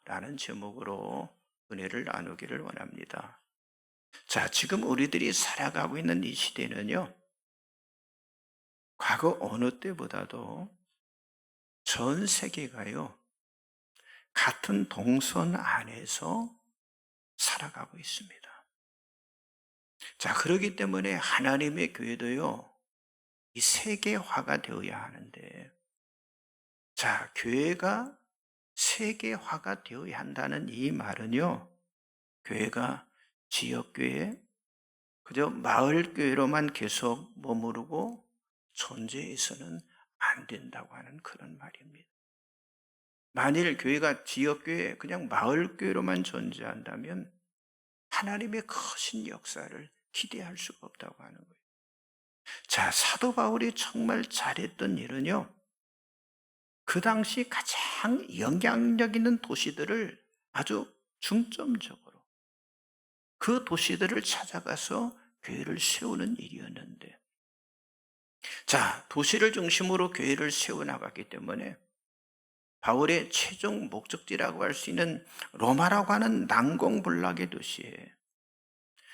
라는 제목으로 은혜를 나누기를 원합니다. 자, 지금 우리들이 살아가고 있는 이 시대는요, 과거 어느 때보다도 전 세계가요, 같은 동선 안에서 살아가고 있습니다. 자, 그렇기 때문에 하나님의 교회도요, 이 세계화가 되어야 하는데, 자, 교회가 세계화가 되어야 한다는 이 말은요, 교회가 지역교회, 그저 마을교회로만 계속 머무르고 존재해서는 안 된다고 하는 그런 말입니다. 만일 교회가 지역교회, 그냥 마을교회로만 존재한다면 하나님의 크신 역사를 기대할 수가 없다고 하는 거예요. 자, 사도 바울이 정말 잘했던 일은요, 그 당시 가장 영향력 있는 도시들을 아주 중점적으로 그 도시들을 찾아가서 교회를 세우는 일이었는데, 자, 도시를 중심으로 교회를 세워나갔기 때문에 바울의 최종 목적지라고 할 수 있는 로마라고 하는 난공불락의 도시에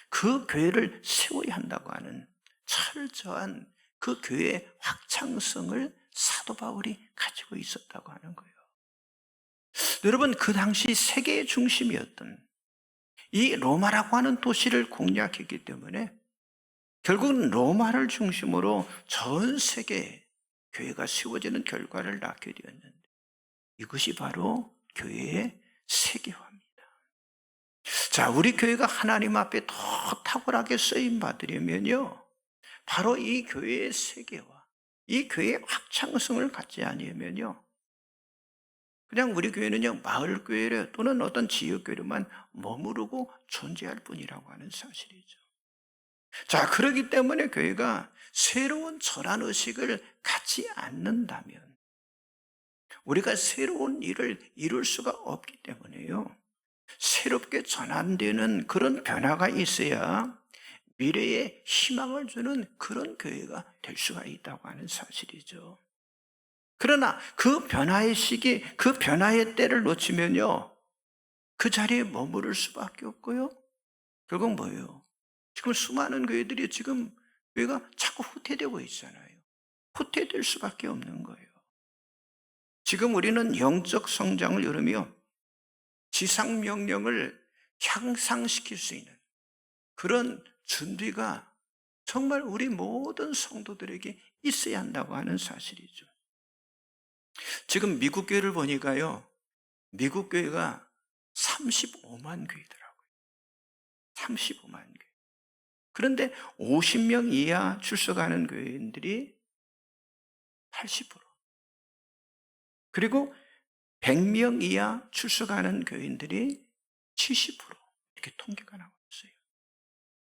그 교회를 세워야 한다고 하는 철저한 그 교회의 확장성을 사도 바울이 가지고 있었다고 하는 거예요. 여러분, 그 당시 세계의 중심이었던 이 로마라고 하는 도시를 공략했기 때문에 결국은 로마를 중심으로 전 세계에 교회가 세워지는 결과를 낳게 되었는데, 이것이 바로 교회의 세계화입니다. 자, 우리 교회가 하나님 앞에 더 탁월하게 쓰임 받으려면요, 바로 이 교회의 세계화, 이 교회의 확장성을 갖지 않으면요, 그냥 우리 교회는요, 마을교회 또는 어떤 지역교회로만 머무르고 존재할 뿐이라고 하는 사실이죠. 자, 그렇기 때문에 교회가 새로운 전환의식을 갖지 않는다면 우리가 새로운 일을 이룰 수가 없기 때문에요, 새롭게 전환되는 그런 변화가 있어야 미래에 희망을 주는 그런 교회가 될 수가 있다고 하는 사실이죠. 그러나 그 변화의 시기, 그 변화의 때를 놓치면요, 그 자리에 머무를 수밖에 없고요, 결국 뭐예요? 지금 수많은 교회들이 지금 교회가 자꾸 후퇴되고 있잖아요. 후퇴될 수밖에 없는 거예요. 지금 우리는 영적 성장을 이루며 지상 명령을 향상시킬 수 있는 그런 준비가 정말 우리 모든 성도들에게 있어야 한다고 하는 사실이죠. 지금 미국 교회를 보니까요, 미국 교회가 35만 교회더라고요. 35만 교회. 그런데 50명 이하 출석하는 교회인들이 80%, 그리고 100명 이하 출석하는 교인들이 70%, 이렇게 통계가 나와 있어요.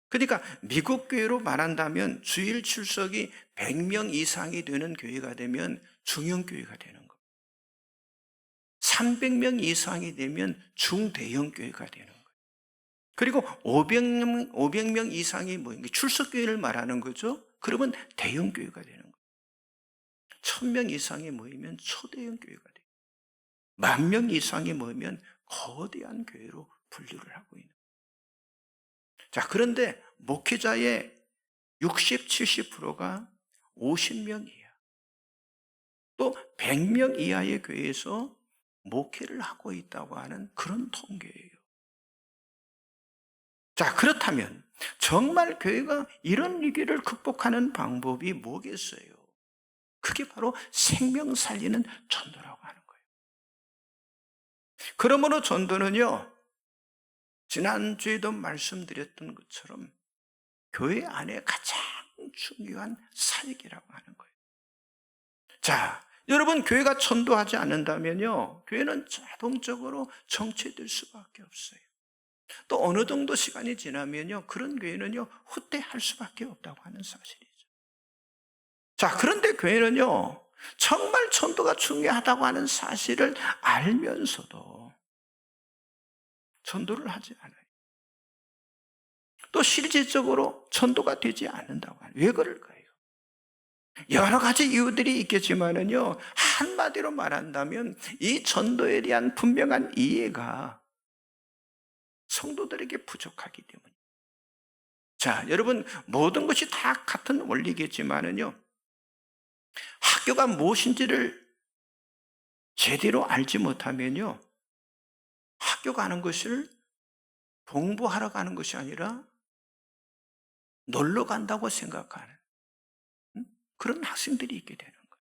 그러니까 미국 교회로 말한다면 주일 출석이 100명 이상이 되는 교회가 되면 중형교회가 되는 거예요. 300명 이상이 되면 중대형 교회가 되는 거예요. 그리고 500명 이상이 모인 출석교회를 말하는 거죠. 그러면 대형 교회가 되는 거예요. 1000명 이상이 모이면 초대형 교회가 돼요. 10,000명 이상이 모이면 거대한 교회로 분류를 하고 있는 거예요. 자, 그런데 목회자의 60, 70%가 50명 이하, 또 100명 이하의 교회에서 목회를 하고 있다고 하는 그런 통계예요. 자, 그렇다면 정말 교회가 이런 위기를 극복하는 방법이 뭐겠어요? 그게 바로 생명 살리는 전도라고 하는 거예요. 그러므로 전도는요, 지난주에도 말씀드렸던 것처럼 교회 안에 가장 중요한 사역이라고 하는 거예요. 자, 여러분, 교회가 전도하지 않는다면요, 교회는 자동적으로 정체될 수밖에 없어요. 또 어느 정도 시간이 지나면요, 그런 교회는요, 후퇴할 수밖에 없다고 하는 사실이죠. 자, 그런데 교회는요, 정말 전도가 중요하다고 하는 사실을 알면서도 전도를 하지 않아요. 또 실질적으로 전도가 되지 않는다고 하는, 왜 그럴까요? 여러 가지 이유들이 있겠지만은요, 한마디로 말한다면 이 전도에 대한 분명한 이해가 성도들에게 부족하기 때문에. 자, 여러분, 모든 것이 다 같은 원리겠지만은요, 학교가 무엇인지를 제대로 알지 못하면요, 학교 가는 것을 공부하러 가는 것이 아니라 놀러 간다고 생각하는 그런 학생들이 있게 되는 거예요.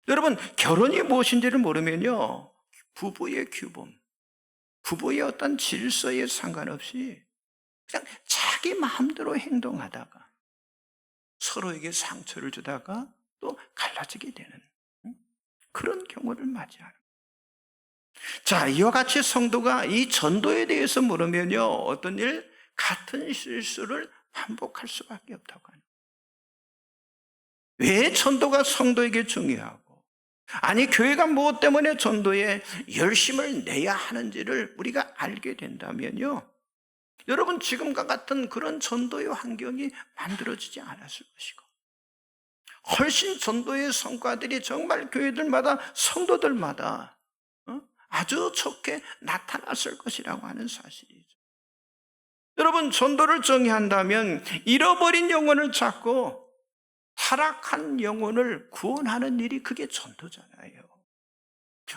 여러분, 결혼이 무엇인지를 모르면요, 부부의 규범, 부부의 어떤 질서에 상관없이 그냥 자기 마음대로 행동하다가 서로에게 상처를 주다가 또 갈라지게 되는 그런 경우를 맞이하는 거예요. 자, 이와 같이 성도가 이 전도에 대해서 모르면요, 어떤 일, 같은 실수를 반복할 수밖에 없다고 하는 거예요. 왜 전도가 성도에게 중요하고, 아니 교회가 무엇 때문에 전도에 열심을 내야 하는지를 우리가 알게 된다면요, 여러분, 지금과 같은 그런 전도의 환경이 만들어지지 않았을 것이고, 훨씬 전도의 성과들이 정말 교회들마다, 성도들마다 아주 좋게 나타났을 것이라고 하는 사실이죠. 여러분, 전도를 정의한다면 잃어버린 영혼을 찾고 타락한 영혼을 구원하는 일이, 그게 전도잖아요.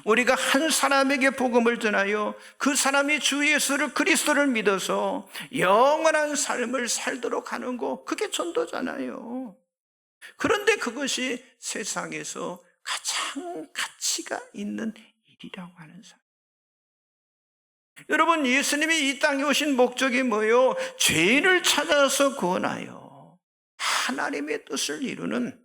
우리가 한 사람에게 복음을 전하여 그 사람이 주 예수를, 그리스도를 믿어서 영원한 삶을 살도록 하는 것, 그게 전도잖아요. 그런데 그것이 세상에서 가장 가치가 있는 일이라고 하는 사람. 여러분, 예수님이 이 땅에 오신 목적이 뭐예요? 죄인을 찾아서 구원하여 하나님의 뜻을 이루는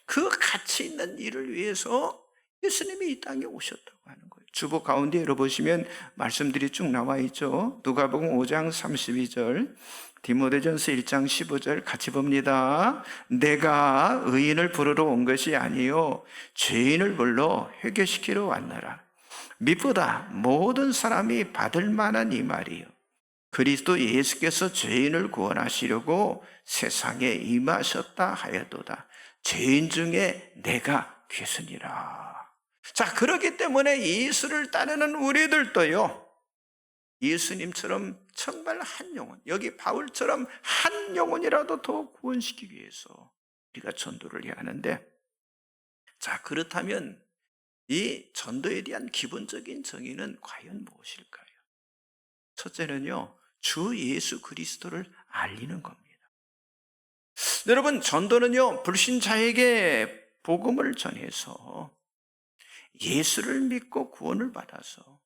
그 가치 있는 일을 위해서 예수님이 이 땅에 오셨다고 하는 거예요. 주보 가운데 열어보시면 말씀들이 쭉 나와 있죠. 누가복음 5장 32절, 디모데전서 1장 15절 같이 봅니다. 내가 의인을 부르러 온 것이 아니요 죄인을 불러 회개시키러 왔노라. 밑보다 모든 사람이 받을 만한 이 말이요, 그리스도 예수께서 죄인을 구원하시려고 세상에 임하셨다 하여도다. 죄인 중에 내가 괴순이라. 자, 그렇기 때문에 예수를 따르는 우리들도요, 예수님처럼 정말 한 영혼, 여기 바울처럼 한 영혼이라도 더 구원시키기 위해서 우리가 전도를 해야 하는데, 자, 그렇다면 이 전도에 대한 기본적인 정의는 과연 무엇일까요? 첫째는요, 주 예수 그리스도를 알리는 겁니다. 여러분, 전도는요, 불신자에게 복음을 전해서 예수를 믿고 구원을 받아서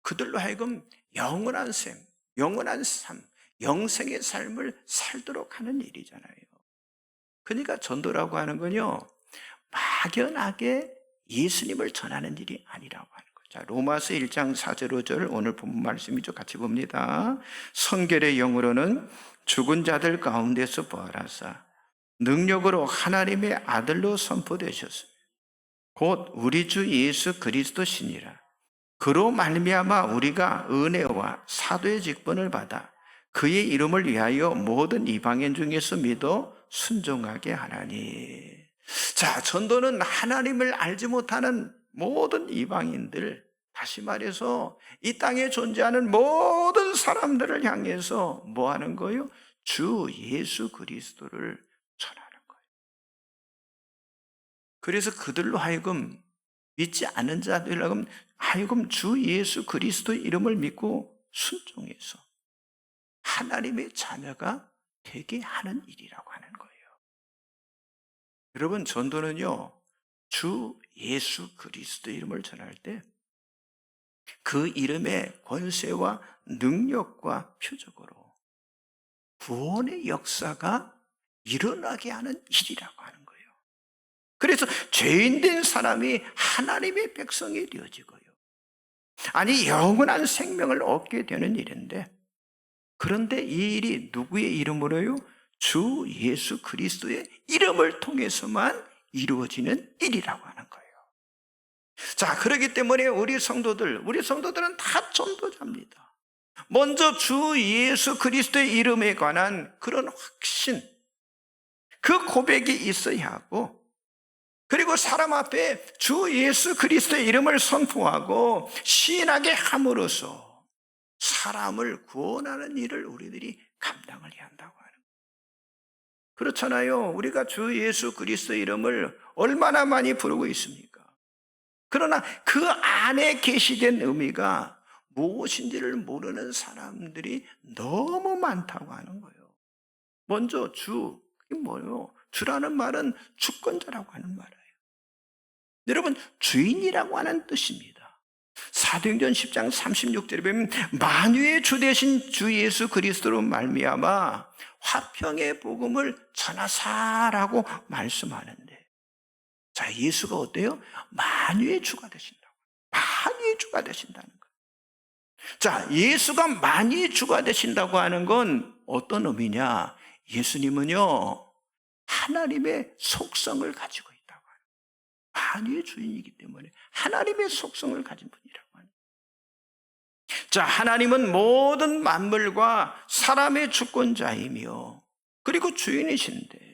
그들로 하여금 영원한 삶, 영생의 삶을 살도록 하는 일이잖아요. 그러니까 전도라고 하는 건요, 막연하게 예수님을 전하는 일이 아니라고 하는 거죠. 자, 로마서 1장 4절 5절 오늘 본 말씀이죠. 같이 봅니다. 성결의 영으로는 죽은 자들 가운데서 부활하사 능력으로 하나님의 아들로 선포되셨으며 곧 우리 주 예수 그리스도시니라. 그로 말미암아 우리가 은혜와 사도의 직분을 받아 그의 이름을 위하여 모든 이방인 중에서 믿어 순종하게 하나니. 자, 전도는 하나님을 알지 못하는 모든 이방인들, 다시 말해서 이 땅에 존재하는 모든 사람들을 향해서 뭐 하는 거예요? 주 예수 그리스도를 전하는 거예요. 그래서 그들로 하여금, 믿지 않은 자들로 하여금 주 예수 그리스도의 이름을 믿고 순종해서 하나님의 자녀가 되게 하는 일이라고 하는 거예요. 여러분, 전도는요, 주 예수 그리스도의 이름을 전할 때 그 이름의 권세와 능력과 표적으로 구원의 역사가 일어나게 하는 일이라고 하는 거예요. 그래서 죄인된 사람이 하나님의 백성이 되어지고요, 아니 영원한 생명을 얻게 되는 일인데, 그런데 이 일이 누구의 이름으로요? 주 예수 그리스도의 이름을 통해서만 이루어지는 일이라고 하는 거예요. 자, 그렇기 때문에 우리 성도들은 다 전도자입니다. 먼저 주 예수 그리스도의 이름에 관한 그런 확신, 그 고백이 있어야 하고, 그리고 사람 앞에 주 예수 그리스도의 이름을 선포하고 시인하게 함으로써 사람을 구원하는 일을 우리들이 감당을 해야 한다고 하는 거예요. 그렇잖아요. 우리가 주 예수 그리스도의 이름을 얼마나 많이 부르고 있습니까? 그러나 그 안에 계시된 의미가 무엇인지를 모르는 사람들이 너무 많다고 하는 거예요. 먼저 주, 그게 뭐예요? 주라는 말은 주권자라고 하는 말이에요. 여러분, 주인이라고 하는 뜻입니다. 사도행전 10장 36절에 보면 만유의 주 되신 주 예수 그리스도로 말미암아 화평의 복음을 전하사라고 말씀하는데, 자, 예수가 어때요? 만유의 주가 되신다고. 만유의 주가 되신다는 거예요. 자, 예수가 만유의 주가 되신다고 하는 건 어떤 의미냐? 예수님은요, 하나님의 속성을 가지고 있다고 하는 거예요. 만유의 주인이기 때문에 하나님의 속성을 가진 분이라고 하는 거예요. 자, 하나님은 모든 만물과 사람의 주권자이며 그리고 주인이신데,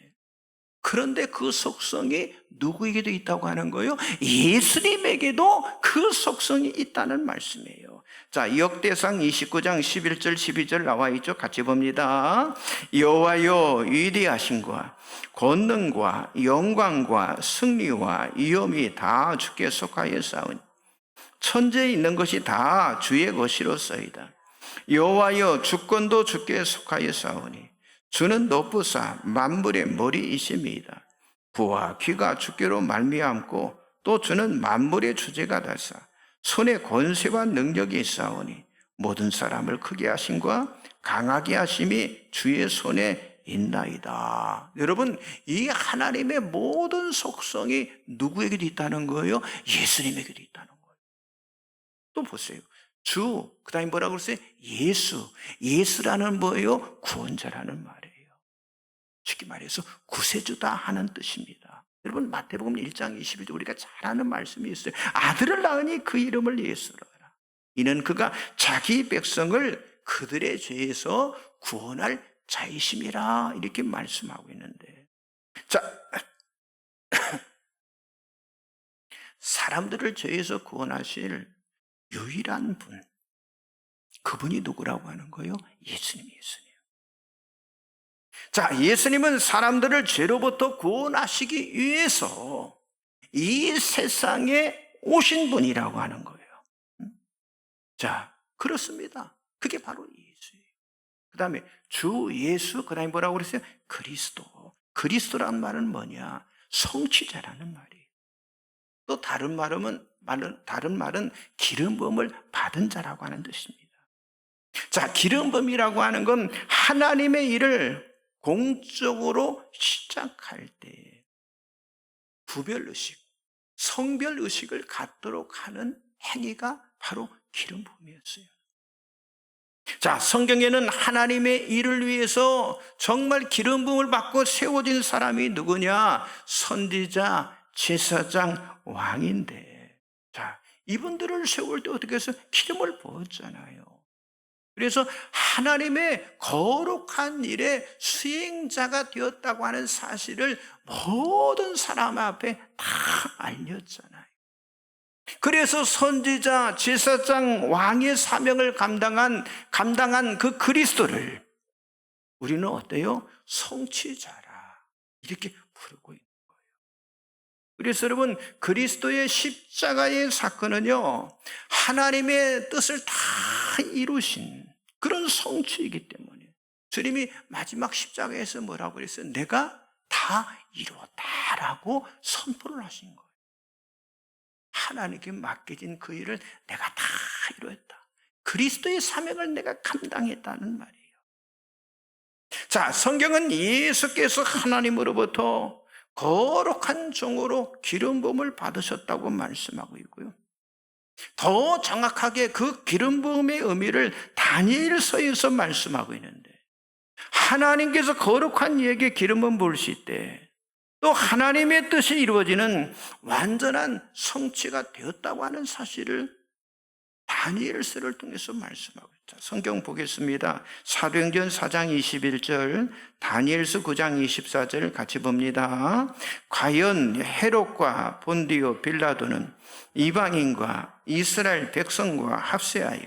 그런데 그 속성이 누구에게도 있다고 하는 거예요? 예수님에게도 그 속성이 있다는 말씀이에요. 자, 역대상 29장 11절 12절 나와 있죠. 같이 봅니다. 여호와여, 위대하심과 권능과 영광과 승리와 위엄이 다 주께 속하였사오니 천지에 있는 것이 다 주의 것이로소이다. 여호와여, 주권도 주께 속하였사오니 주는 높으사 만물의 머리이심이다. 부와 귀가 주께로 말미암고 또 주는 만물의 주제가 되사 손에 권세와 능력이 있사오니 모든 사람을 크게 하심과 강하게 하심이 주의 손에 있나이다. 여러분, 이 하나님의 모든 속성이 누구에게도 있다는 거예요? 예수님에게도 있다는 거예요. 또 보세요. 주, 그 다음에 뭐라고 그랬어요? 예수. 예수라는 뭐예요? 구원자라는 말이에요. 쉽게 말해서 구세주다 하는 뜻입니다. 여러분, 마태복음 1장 21절 우리가 잘 아는 말씀이 있어요. 아들을 낳으니 그 이름을 예수라 하라. 이는 그가 자기 백성을 그들의 죄에서 구원할 자이심이라, 이렇게 말씀하고 있는데, 자, 사람들을 죄에서 구원하실 유일한 분, 그분이 누구라고 하는 거예요? 예수님. 자, 예수님은 사람들을 죄로부터 구원하시기 위해서 이 세상에 오신 분이라고 하는 거예요. 자, 그렇습니다. 그게 바로 예수예요. 그 다음에 주 예수, 그 다음에 뭐라고 그랬어요? 그리스도. 그리스도란 말은 뭐냐? 성취자라는 말이에요. 또 다른 말은 기름 부음을 받은 자라고 하는 뜻입니다. 자, 기름 부음이라고 하는 건 하나님의 일을 공적으로 시작할 때 구별의식, 성별의식을 갖도록 하는 행위가 바로 기름 부음이었어요. 자, 성경에는 하나님의 일을 위해서 정말 기름 부음을 받고 세워진 사람이 누구냐? 선지자, 제사장, 왕인데, 자, 이분들을 세울 때 어떻게 해서 기름을 부었잖아요. 그래서 하나님의 거룩한 일의 수행자가 되었다고 하는 사실을 모든 사람 앞에 다 알렸잖아요. 그래서 선지자, 제사장, 왕의 사명을 감당한 그 그리스도를 우리는 어때요? 성취자라, 이렇게 부르고 있는 거예요. 그래서 여러분, 그리스도의 십자가의 사건은요, 하나님의 뜻을 다 이루신 그런 성취이기 때문에 주님이 마지막 십자가에서 뭐라고 그랬어요? 내가 다 이루었다라고 선포를 하신 거예요. 하나님께 맡겨진 그 일을 내가 다 이루었다. 그리스도의 사명을 내가 감당했다는 말이에요. 자, 성경은 예수께서 하나님으로부터 거룩한 종으로 기름 부음을 받으셨다고 말씀하고 있고요. 더 정확하게 그 기름 부음의 의미를 다니엘서에서 말씀하고 있는데, 하나님께서 거룩한 이에게 기름 부음 부으실 때 또 하나님의 뜻이 이루어지는 완전한 성취가 되었다고 하는 사실을 다니엘서를 통해서 말씀하고 있다. 자, 성경 보겠습니다. 사도행전 4장 21절, 다니엘서 9장 24절 같이 봅니다. 과연 헤롯과 본디오 빌라도는 이방인과 이스라엘 백성과 합세하여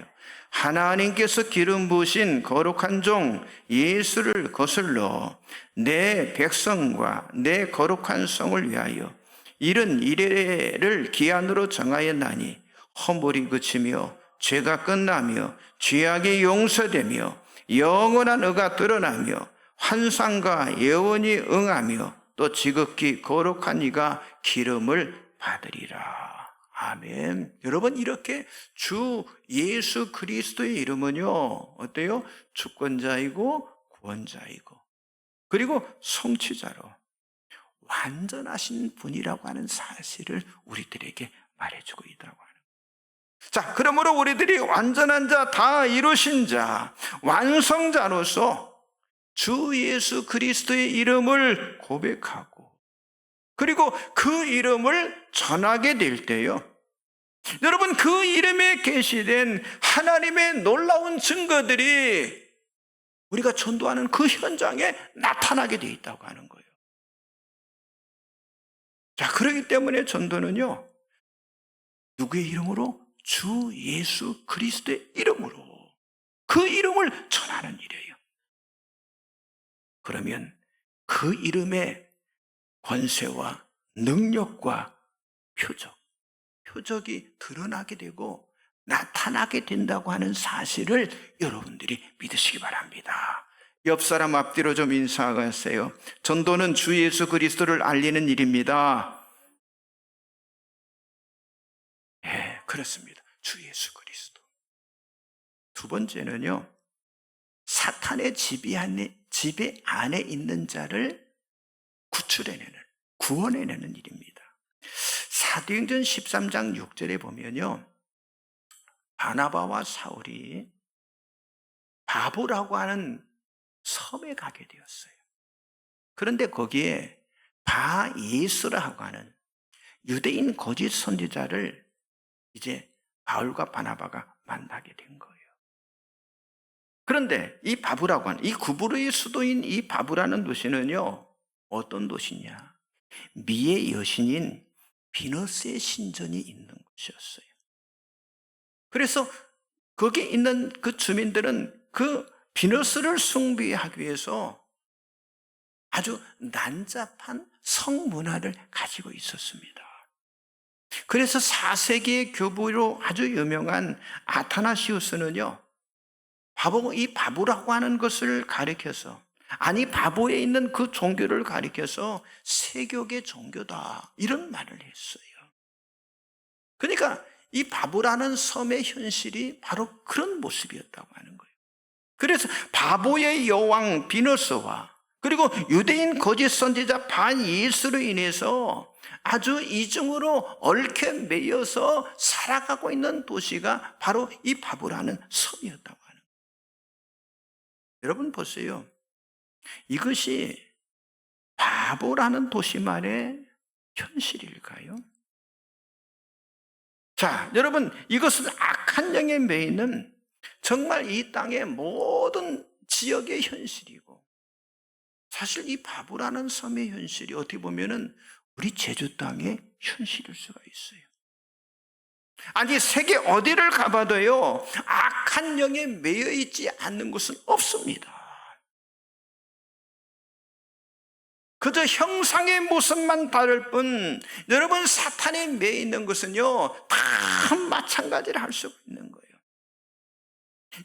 하나님께서 기름 부으신 거룩한 종 예수를 거슬러 내 백성과 내 거룩한 성을 위하여 이른 이래를 기한으로 정하였나니 허물이 그치며 죄가 끝나며 죄악이 용서되며 영원한 의가 드러나며 환상과 예언이 응하며 또 지극히 거룩한 이가 기름을 받으리라. 아멘. 여러분, 이렇게 주 예수 그리스도의 이름은요, 어때요? 주권자이고 구원자이고 그리고 성취자로 완전하신 분이라고 하는 사실을 우리들에게 말해주고 있다고 하는. 자, 그러므로 우리들이 완전한 자, 다 이루신 자, 완성자로서 주 예수 그리스도의 이름을 고백하고 그리고 그 이름을 전하게 될 때요, 여러분, 그 이름에 계시된 하나님의 놀라운 증거들이 우리가 전도하는 그 현장에 나타나게 돼 있다고 하는 거예요. 자, 그렇기 때문에 전도는요, 누구의 이름으로? 주 예수 그리스도의 이름으로 그 이름을 전하는 일이에요. 그러면 그 이름의 권세와 능력과 표적이 드러나게 되고 나타나게 된다고 하는 사실을 여러분들이 믿으시기 바랍니다. 옆 사람 앞뒤로 좀 인사하세요. 전도는 주 예수 그리스도를 알리는 일입니다. 네, 그렇습니다. 주 예수 그리스도. 두 번째는요, 사탄의 지배 안에 있는 자를 구원해내는 일입니다. 사도행전 13장 6절에 보면요, 바나바와 사울이 바보라고 하는 섬에 가게 되었어요. 그런데 거기에 바예수라고 하는 유대인 거짓 선지자를 이제 바울과 바나바가 만나게 된 거예요. 그런데 이 바브라고 하는, 이 구브르의 수도인 이 바브라는 도시는요, 어떤 도시냐? 미의 여신인 비너스의 신전이 있는 곳이었어요. 그래서 거기 있는 그 주민들은 그 비너스를 숭배하기 위해서 아주 난잡한 성문화를 가지고 있었습니다. 그래서 4세기의 교부로 아주 유명한 아타나시우스는요, 이 바보라고 하는 것을 가리켜서, 아니 바보에 있는 그 종교를 가리켜서 세교계 종교다, 이런 말을 했어요. 그러니까 이 바보라는 섬의 현실이 바로 그런 모습이었다고 하는 거예요. 그래서 바보의 여왕 비너스와 그리고 유대인 거짓 선지자 반예수로 인해서 아주 이중으로 얽혀 매여서 살아가고 있는 도시가 바로 이 바보라는 섬이었다고 하는 거예요. 여러분 보세요. 이것이 바보라는 도시만의 현실일까요? 자, 여러분, 이것은 악한 영에 매이는 정말 이 땅의 모든 지역의 현실이고, 사실 이 바보라는 섬의 현실이 어떻게 보면은 우리 제주 땅의 현실일 수가 있어요. 아니, 세계 어디를 가봐도요, 악한 영에 매여 있지 않는 곳은 없습니다. 그저 형상의 모습만 다를 뿐, 여러분, 사탄에 매여 있는 것은요, 다 마찬가지를 할 수 있는 거예요.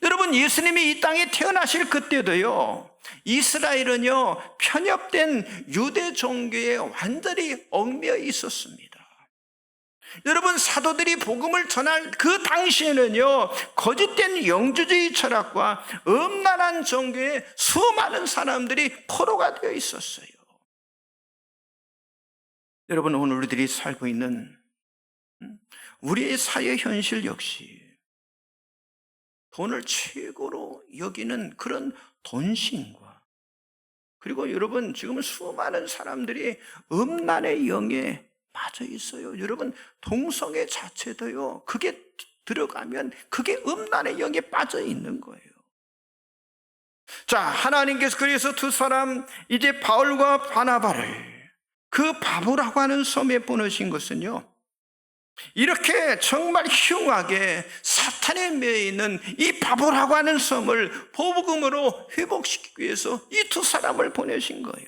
여러분, 예수님이 이 땅에 태어나실 그때도요, 이스라엘은요, 편협된 유대 종교에 완전히 얽매여 있었습니다. 여러분, 사도들이 복음을 전할 그 당시에는요, 거짓된 영주주의 철학과 음란한 종교에 수많은 사람들이 포로가 되어 있었어요. 여러분, 오늘 우리들이 살고 있는 우리의 사회 현실 역시 돈을 최고로 여기는 그런 돈신과, 그리고 여러분, 지금 수많은 사람들이 음란의 영에 빠져 있어요. 여러분, 동성애 자체도요, 그게 들어가면 그게 음란의 영에 빠져 있는 거예요. 자, 하나님께서 그래서 두 사람 이제 바울과 바나바를 그 바보라고 하는 섬에 보내신 것은요, 이렇게 정말 흉하게 사탄에 매여 있는 이 바보라고 하는 섬을 복음으로 회복시키기 위해서 이 두 사람을 보내신 거예요.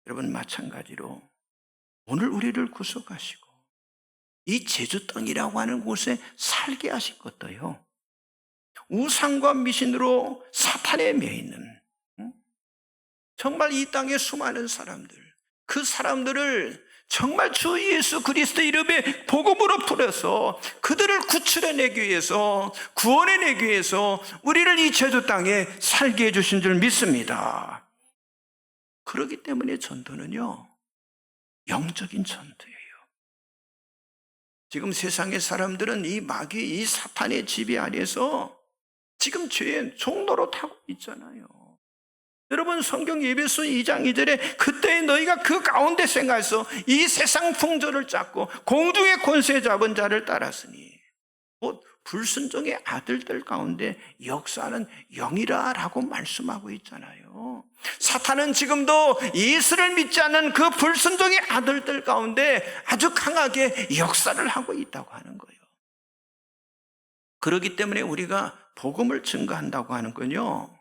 여러분, 마찬가지로 오늘 우리를 구속하시고 이 제주 땅이라고 하는 곳에 살게 하신 것도요, 우상과 미신으로 사탄에 매여 있는 정말 이 땅의 수많은 사람들, 그 사람들을 정말 주 예수 그리스도 이름의 복음으로 풀어서 그들을 구출해내기 위해서, 구원해내기 위해서 우리를 이 제주 땅에 살게 해주신 줄 믿습니다. 그렇기 때문에 전도는요, 영적인 전도예요. 지금 세상의 사람들은 이 마귀, 이 사탄의 지배 아래서 지금 죄의 종로로 타고 있잖아요. 여러분, 성경 에베소 2장 2절에 그때 너희가 그 가운데 생각해서 이 세상 풍조를 짰고 공중의 권세 잡은 자를 따랐으니 곧 불순종의 아들들 가운데 역사하는 영이라 라고 말씀하고 있잖아요. 사탄은 지금도 예수를 믿지 않는 그 불순종의 아들들 가운데 아주 강하게 역사를 하고 있다고 하는 거예요. 그렇기 때문에 우리가 복음을 증거한다고 하는 건요,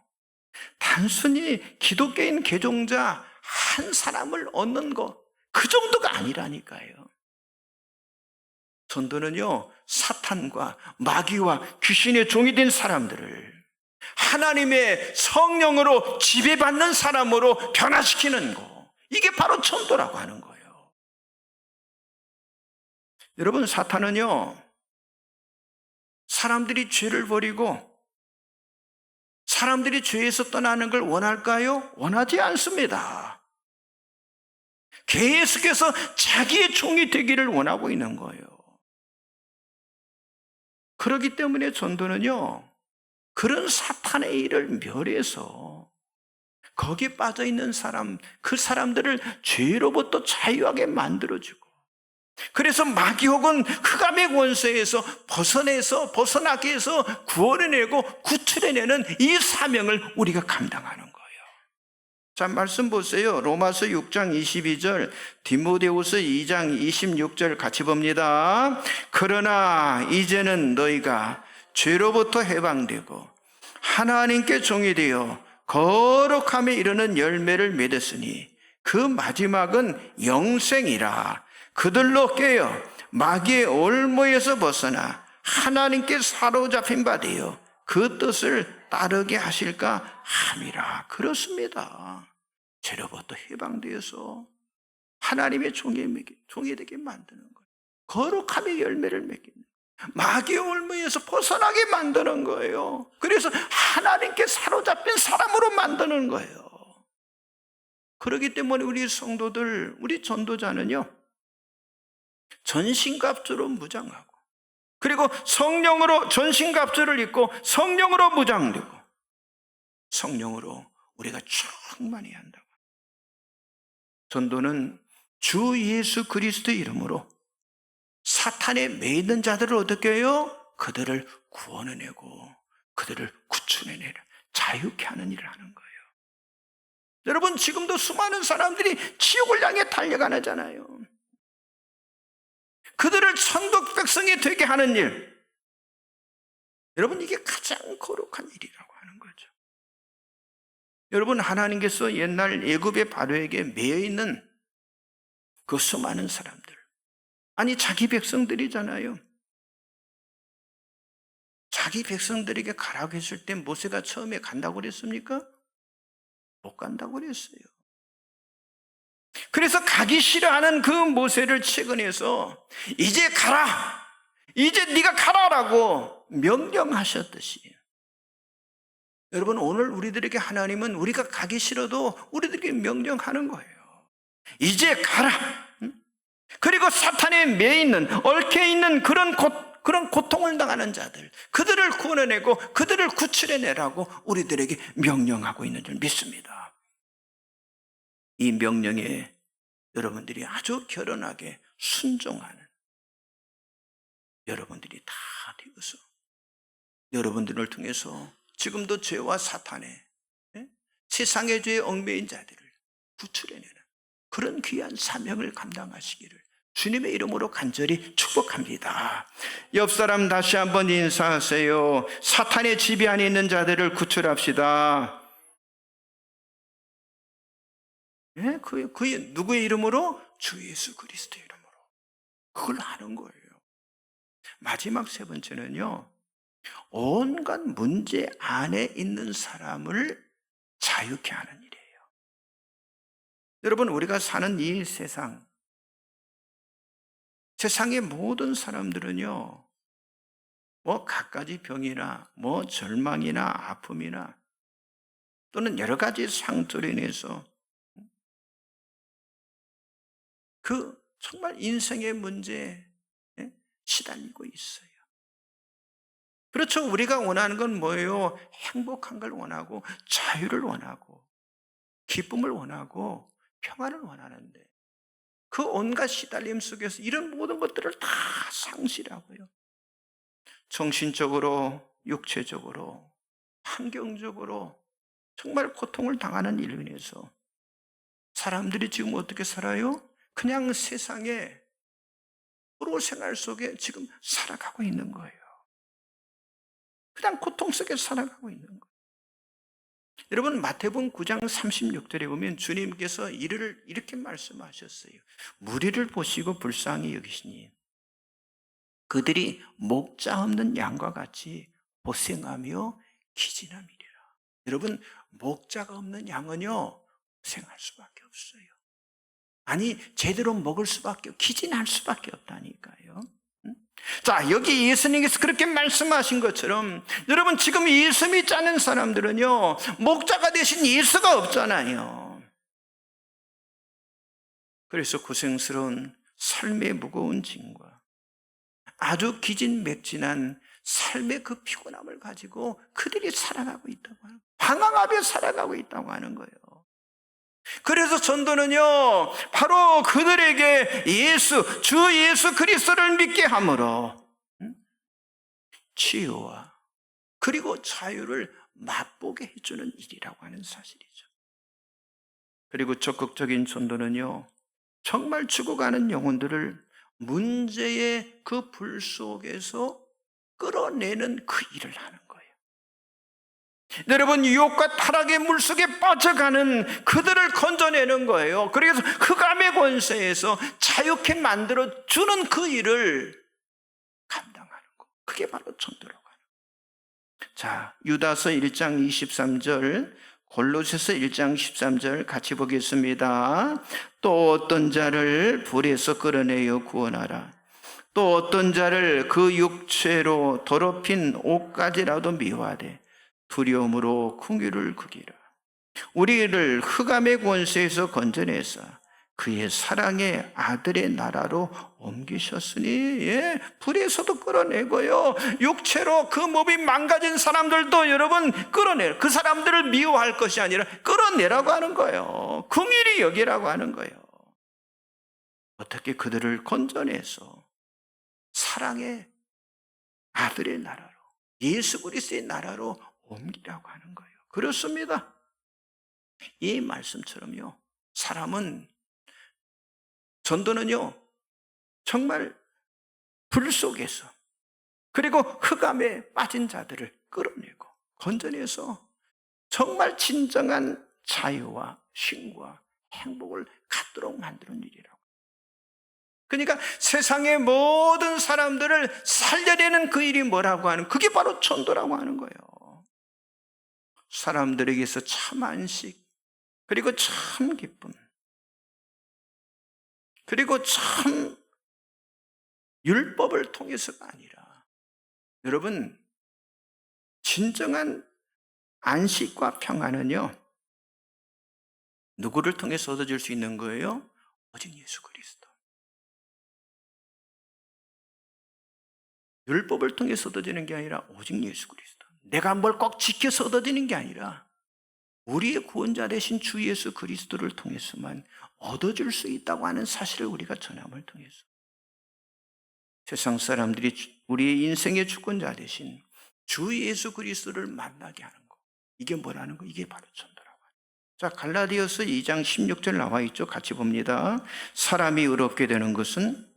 단순히 기독교인 개종자 한 사람을 얻는 것, 그 정도가 아니라니까요. 전도는요, 사탄과 마귀와 귀신의 종이 된 사람들을 하나님의 성령으로 지배받는 사람으로 변화시키는 거, 이게 바로 전도라고 하는 거예요. 여러분, 사탄은요, 사람들이 죄를 버리고 사람들이 죄에서 떠나는 걸 원할까요? 원하지 않습니다. 계속해서 자기의 종이 되기를 원하고 있는 거예요. 그렇기 때문에 전도는요, 그런 사탄의 일을 멸해서 거기에 빠져 있는 사람, 그 사람들을 죄로부터 자유하게 만들어주고, 그래서 마귀 혹은 흑암의 권세에서 벗어나게 해서 구원해내고 구출해내는 이 사명을 우리가 감당하는 거예요. 자, 말씀 보세요. 로마서 6장 22절, 디모데후서 2장 26절 같이 봅니다. 그러나 이제는 너희가 죄로부터 해방되고 하나님께 종이 되어 거룩함에 이르는 열매를 맺었으니 그 마지막은 영생이라. 그들로 깨어 마귀의 올무에서 벗어나 하나님께 사로잡힌 바 되어 그 뜻을 따르게 하실까 함이라. 그렇습니다. 죄로부터 해방되어서 하나님의 종이 되게 만드는 거예요. 거룩함의 열매를 맺기는 거예요. 마귀의 올무에서 벗어나게 만드는 거예요. 그래서 하나님께 사로잡힌 사람으로 만드는 거예요. 그렇기 때문에 우리 성도들, 우리 전도자는요, 전신갑주로 무장하고, 그리고 성령으로 전신갑주를 입고 성령으로 무장되고 성령으로 우리가 충만해야 한다고. 전도는 주 예수 그리스도 이름으로 사탄에 매이는 자들을 어떻게 해요? 그들을 구원해내고 그들을 구출해내는, 자유케 하는 일을 하는 거예요. 여러분, 지금도 수많은 사람들이 지옥을 향해 달려가잖아요. 그들을 천국 백성이 되게 하는 일, 여러분, 이게 가장 거룩한 일이라고 하는 거죠. 여러분, 하나님께서 옛날 애굽의 바로에게 매여있는 그 수많은 사람들, 아니 자기 백성들이잖아요. 자기 백성들에게 가라고 했을 때 모세가 처음에 간다고 그랬습니까? 못 간다고 그랬어요. 그래서 가기 싫어하는 그 모세를 채근해서 이제 가라, 이제 네가 가라라고 명령하셨듯이, 여러분, 오늘 우리들에게 하나님은 우리가 가기 싫어도 우리들에게 명령하는 거예요. 이제 가라. 그리고 사탄에 매이는, 얽혀있는 그런 고통을 당하는 자들, 그들을 구원해내고 그들을 구출해내라고 우리들에게 명령하고 있는 줄 믿습니다. 이 명령에 여러분들이 아주 결연하게 순종하는, 여러분들이 다 되어서 여러분들을 통해서 지금도 죄와 사탄의, 세상의 죄에 얽매인 자들을 구출해내는 그런 귀한 사명을 감당하시기를 주님의 이름으로 간절히 축복합니다. 옆 사람 다시 한번 인사하세요. 사탄의 지배 안에 있는 자들을 구출합시다. 그 누구의 이름으로? 주 예수 그리스도의 이름으로. 그걸 하는 거예요. 마지막 세 번째는요, 온갖 문제 안에 있는 사람을 자유케 하는 일이에요. 여러분, 우리가 사는 이 세상의 모든 사람들은요, 뭐 갖가지 병이나 뭐 절망이나 아픔이나 또는 여러 가지 상처로 인해서 그 정말 인생의 문제에 시달리고 있어요. 그렇죠. 우리가 원하는 건 뭐예요? 행복한 걸 원하고 자유를 원하고 기쁨을 원하고 평안을 원하는데 그 온갖 시달림 속에서 이런 모든 것들을 다 상실하고요. 정신적으로, 육체적으로, 환경적으로 정말 고통을 당하는 일로 인해서 사람들이 지금 어떻게 살아요? 그냥 세상에 프로 생활 속에 지금 살아가고 있는 거예요. 그냥 고통 속에 살아가고 있는 거예요. 여러분, 마태복음 9장 36절에 보면 주님께서 이를 이렇게 말씀하셨어요. 무리를 보시고 불쌍히 여기시니 그들이 목자 없는 양과 같이 고생하며 기진함이리라. 여러분, 목자가 없는 양은요 고생할 수밖에 없어요. 아니, 제대로 먹을 수밖에, 기진할 수밖에 없다니까요. 자, 여기 예수님께서 그렇게 말씀하신 것처럼 여러분, 지금 예수 믿지 않는 사람들은요 목자가 되신 예수가 없잖아요. 그래서 고생스러운 삶의 무거운 짐과 아주 기진맥진한 삶의 그 피곤함을 가지고 그들이 살아가고 있다고 하는 거예요. 방황 앞에 살아가고 있다고 하는 거예요. 그래서 전도는요 바로 그들에게 주 예수 그리스도를 믿게 함으로 치유와 그리고 자유를 맛보게 해주는 일이라고 하는 사실이죠. 그리고 적극적인 전도는요 정말 죽어가는 영혼들을 문제의 그 불 속에서 끌어내는 그 일을 하는 거예요. 여러분, 유혹과 타락의 물속에 빠져가는 그들을 건져내는 거예요. 그래서 흑암의 권세에서 자유케 만들어주는 그 일을 감당하는 거, 그게 바로 전도라고 하는 거예요. 자, 유다서 1장 23절, 골로새서 1장 13절 같이 보겠습니다. 또 어떤 자를 불에서 끌어내어 구원하라. 또 어떤 자를 그 육체로 더럽힌 옷까지라도 미워하되 두려움으로 궁유를 그기라. 우리를 흑암의 권세에서 건져내서 그의 사랑의 아들의 나라로 옮기셨으니, 불에서도 끌어내고요 육체로 그 몸이 망가진 사람들도 여러분 끌어내요. 그 사람들을 미워할 것이 아니라 끌어내라고 하는 거예요. 긍휼히 여기라고 하는 거예요. 어떻게 그들을 건져내서 사랑의 아들의 나라로, 예수 그리스도의 나라로 옮기라고 하는 거예요. 그렇습니다. 이 말씀처럼요 사람은, 전도는요 정말 불 속에서 그리고 흑암에 빠진 자들을 끌어내고 건져내서 정말 진정한 자유와 쉼과 행복을 갖도록 만드는 일이라고. 그러니까 세상의 모든 사람들을 살려내는 그 일이 뭐라고 하는, 그게 바로 전도라고 하는 거예요. 사람들에게서 참 안식, 그리고 참 기쁨, 그리고 참 율법을 통해서가 아니라 여러분 진정한 안식과 평안은요 누구를 통해서 얻어질 수 있는 거예요? 오직 예수 그리스도. 율법을 통해서 얻어지는 게 아니라 오직 예수 그리스도. 내가 뭘 꼭 지켜서 얻어지는 게 아니라 우리의 구원자 되신 주 예수 그리스도를 통해서만 얻어질 수 있다고 하는 사실을 우리가 전함을 통해서 세상 사람들이 우리의 인생의 주권자 되신 주 예수 그리스도를 만나게 하는 거. 이게 뭐라는 거? 이게 바로 전도라고 하는 거예요. 자, 갈라디아서 2장 16절 나와 있죠. 같이 봅니다. 사람이 의롭게 되는 것은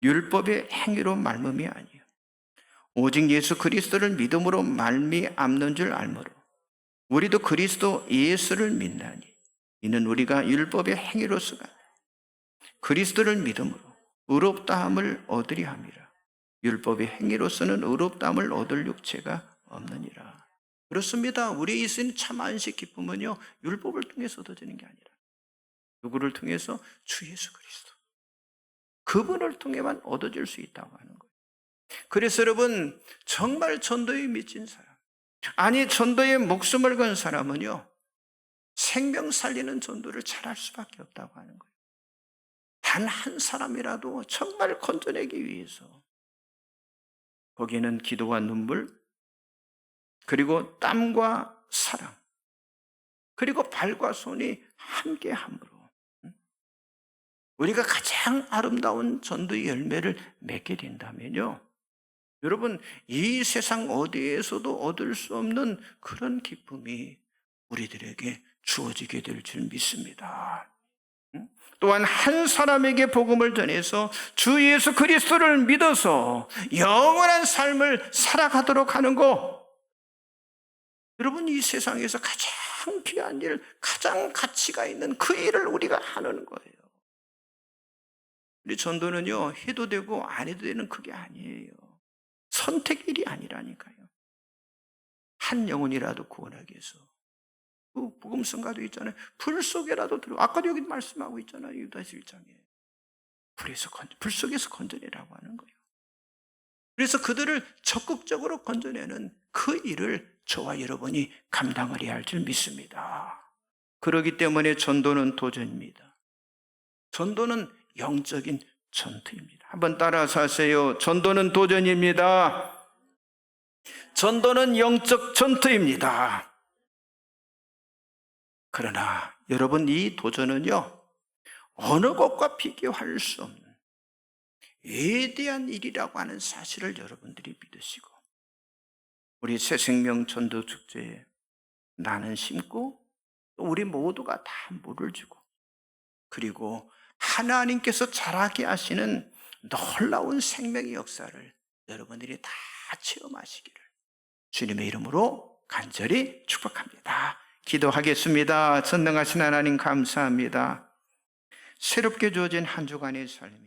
율법의 행위로 말미암이 아니에요. 오직 예수 그리스도를 믿음으로 말미암는 줄 알므로 우리도 그리스도 예수를 믿나니 이는 우리가 율법의 행위로서가 아니라 그리스도를 믿음으로 의롭다함을 얻으려 함이라. 율법의 행위로서는 의롭다함을 얻을 육체가 없느니라. 그렇습니다. 우리의 있는 참 안식 기쁨은요, 율법을 통해서 얻어지는 게 아니라 누구를 통해서? 주 예수 그리스도. 그분을 통해만 얻어질 수 있다고 하는 거예요. 그래서 여러분, 정말 전도에 미친 사람, 아니 전도에 목숨을 건 사람은요, 생명 살리는 전도를 잘할 수밖에 없다고 하는 거예요. 단 한 사람이라도 정말 건져내기 위해서 거기에는 기도와 눈물, 그리고 땀과 사랑, 그리고 발과 손이 함께함으로 우리가 가장 아름다운 전도의 열매를 맺게 된다면요, 여러분, 이 세상 어디에서도 얻을 수 없는 그런 기쁨이 우리들에게 주어지게 될 줄 믿습니다. 또한 한 사람에게 복음을 전해서 주 예수 그리스도를 믿어서 영원한 삶을 살아가도록 하는 것. 여러분, 이 세상에서 가장 귀한 일, 가장 가치가 있는 그 일을 우리가 하는 거예요. 우리 전도는요, 해도 되고 안 해도 되는 그게 아니에요. 선택일이 아니라니까요. 한 영혼이라도 구원하기 위해서. 그 복음성가도 있잖아요. 불 속에라도 들어. 아까도 여기 말씀하고 있잖아요. 유다서 1장에. 불 속에서 건져내라고 하는 거예요. 그래서 그들을 적극적으로 건져내는 그 일을 저와 여러분이 감당을 해야 할 줄 믿습니다. 그렇기 때문에 전도는 도전입니다. 전도는 영적인 전투입니다. 한번 따라서 하세요. 전도는 도전입니다. 전도는 영적 전투입니다. 그러나 여러분, 이 도전은요, 어느 것과 비교할 수 없는 위대한 일이라고 하는 사실을 여러분들이 믿으시고, 우리 새생명 전도 축제에 나는 심고 또 우리 모두가 다 물을 주고, 그리고 하나님께서 자라게 하시는 놀라운 생명의 역사를 여러분들이 다 체험하시기를 주님의 이름으로 간절히 축복합니다. 기도하겠습니다. 전능하신 하나님 감사합니다. 새롭게 주어진 한 주간의 삶이